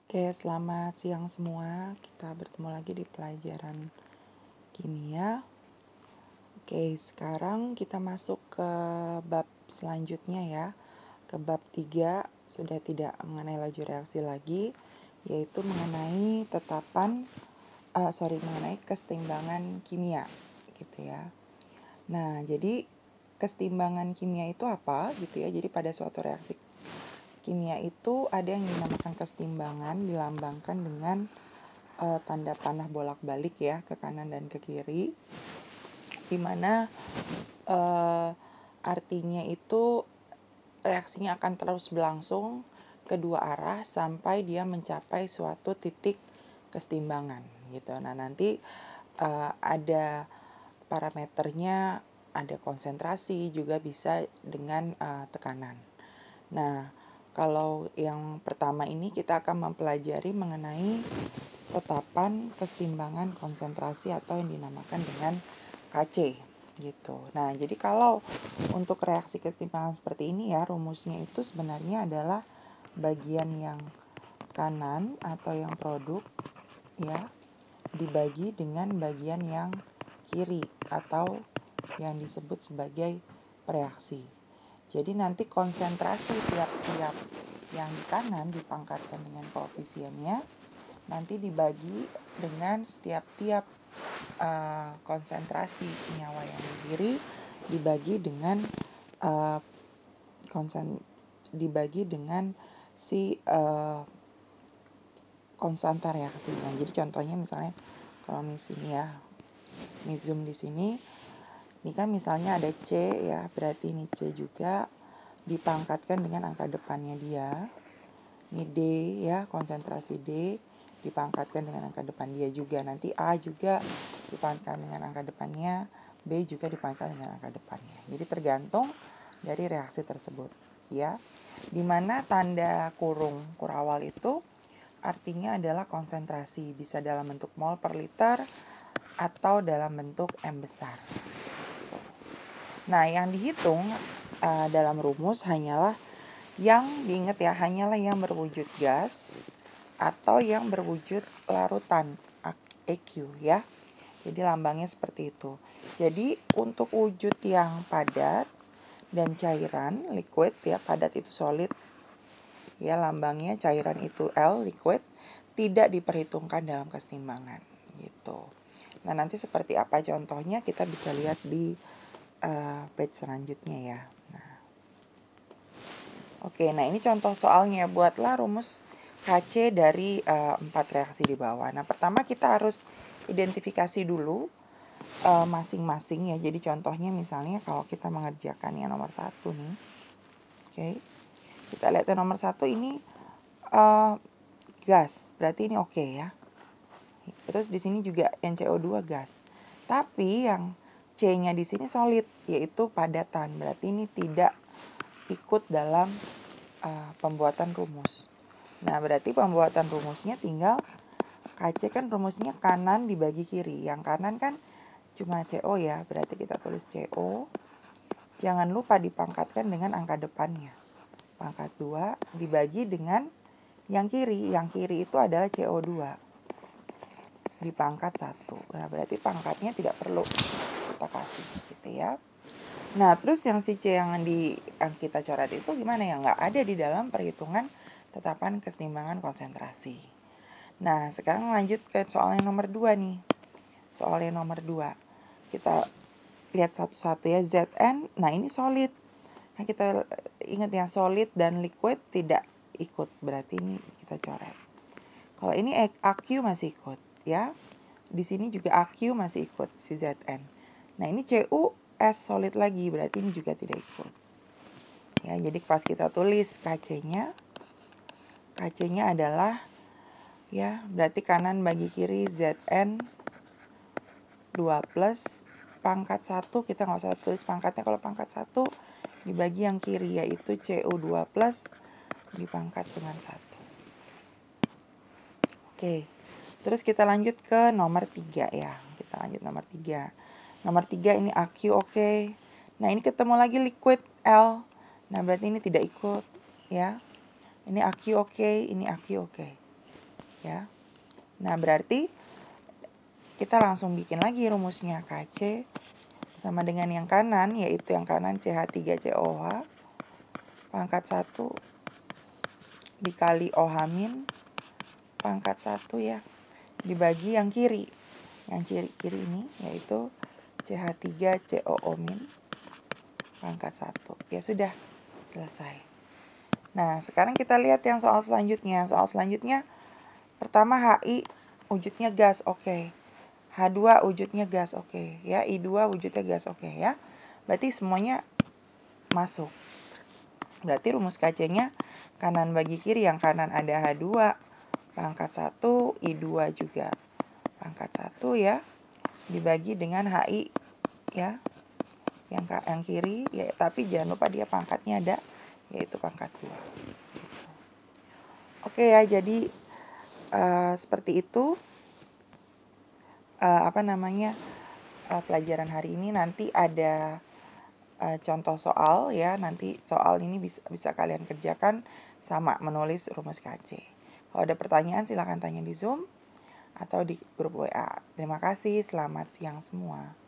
Oke, selamat siang semua. Kita bertemu lagi di pelajaran kimia. Oke, sekarang kita masuk ke bab selanjutnya ya. Ke bab 3 sudah tidak mengenai laju reaksi lagi, yaitu mengenai mengenai kesetimbangan kimia gitu ya. Nah, jadi kesetimbangan kimia itu apa gitu ya. Jadi pada suatu reaksi kimia itu ada yang dinamakan kesetimbangan, dilambangkan dengan tanda panah bolak-balik ya, ke kanan dan ke kiri, dimana artinya itu reaksinya akan terus berlangsung kedua arah sampai dia mencapai suatu titik kesetimbangan gitu. Nah, nanti ada parameternya, ada konsentrasi, juga bisa dengan tekanan. Nah, kalau yang pertama ini kita akan mempelajari mengenai tetapan kesetimbangan konsentrasi atau yang dinamakan dengan KC gitu. Nah, jadi kalau untuk reaksi kesetimbangan seperti ini ya, rumusnya itu sebenarnya adalah bagian yang kanan atau yang produk ya dibagi dengan bagian yang kiri atau yang disebut sebagai reaksi. Jadi nanti konsentrasi tiap-tiap yang di kanan dipangkatkan dengan koefisiennya, nanti dibagi dengan setiap-tiap konsentrasi senyawa yang di kiri dibagi dengan konstanta reaksinya. Jadi contohnya misalnya kalau di sini ya, ini zoom di sini. Ini kan misalnya ada C ya, berarti ini C juga dipangkatkan dengan angka depannya dia. Ini D ya, konsentrasi D dipangkatkan dengan angka depan dia juga. Nanti A juga dipangkatkan dengan angka depannya, B juga dipangkatkan dengan angka depannya. Jadi tergantung dari reaksi tersebut ya. Dimana tanda kurawal itu artinya adalah konsentrasi, bisa dalam bentuk mol per liter atau dalam bentuk M besar. Nah, yang dihitung dalam rumus hanyalah yang diingat ya, hanyalah yang berwujud gas atau yang berwujud larutan EQ ya. Jadi lambangnya seperti itu. Jadi untuk wujud yang padat dan cairan liquid ya, padat itu solid ya, lambangnya cairan itu L liquid, tidak diperhitungkan dalam kesetimbangan gitu. Nah, nanti seperti apa contohnya kita bisa lihat di page selanjutnya ya. Oke, nah ini contoh soalnya. Buatlah rumus KC dari 4 reaksi di bawah. Nah, pertama kita harus identifikasi dulu masing-masing ya. Jadi contohnya misalnya kalau kita mengerjakan yang nomor 1 nih. Oke, kita lihat yang nomor 1 ini gas. Berarti ini oke ya. Terus di sini juga yang CO2 gas. Tapi yang C-nya di sini solid, yaitu padatan. Berarti ini tidak ikut dalam pembuatan rumus. Nah, berarti pembuatan rumusnya tinggal KC kan rumusnya kanan dibagi kiri. Yang kanan kan cuma CO ya, berarti kita tulis CO. Jangan lupa dipangkatkan dengan angka depannya. Pangkat 2 dibagi dengan yang kiri. Yang kiri itu adalah CO2. Dipangkat 1. Nah, berarti pangkatnya tidak perlu kita kasih gitu ya. Nah, terus yang si C yang kita coret itu gimana ya? Nggak ada di dalam perhitungan tetapan kesetimbangan konsentrasi. Nah, sekarang lanjut ke soal yang nomor 2 nih. Soal yang nomor 2. Kita lihat satu-satu ya. Zn, nah ini solid. Nah, kita ingat ya, solid dan liquid tidak ikut. Berarti ini kita coret. Kalau ini AQ masih ikut ya. Di sini juga AQ masih ikut si Zn. Nah, ini Cu S solid lagi, berarti ini juga tidak ikut. Ya, jadi pas kita tulis KC-nya adalah ya, berarti kanan bagi kiri Zn 2 plus pangkat 1, kita nggak usah tulis pangkatnya. Kalau pangkat 1 dibagi yang kiri, yaitu Cu2 plus dipangkat dengan 1. Oke, terus kita lanjut ke nomor 3 ya. Kita lanjut nomor 3. Nomor 3 ini AQ oke. Nah, ini ketemu lagi liquid L. Nah, berarti ini tidak ikut ya. Ini AQ oke, ini AQ oke. ya. Nah, berarti kita langsung bikin lagi rumusnya. KC sama dengan yang kanan, yaitu yang kanan CH3COH pangkat 1 dikali OH min pangkat 1 ya, dibagi yang kiri. Yang kiri ini yaitu CH3COO min pangkat 1. Ya sudah, selesai. Nah, sekarang kita lihat yang soal selanjutnya. Soal selanjutnya, pertama HI wujudnya gas, oke. H2 wujudnya gas, oke. Ya, I2 wujudnya gas, oke ya. Berarti semuanya masuk. Berarti rumus KC-nya kanan bagi kiri, yang kanan ada H2 pangkat 1, I2 juga pangkat 1 ya. Dibagi dengan HI ya. Yang kiri ya, tapi jangan lupa dia pangkatnya ada, yaitu pangkat 2. Oke ya, jadi seperti itu pelajaran hari ini. Nanti ada contoh soal ya, nanti soal ini bisa kalian kerjakan sama menulis rumus KC. Kalau ada pertanyaan silahkan tanya di Zoom atau di grup WA. Terima kasih, selamat siang semua.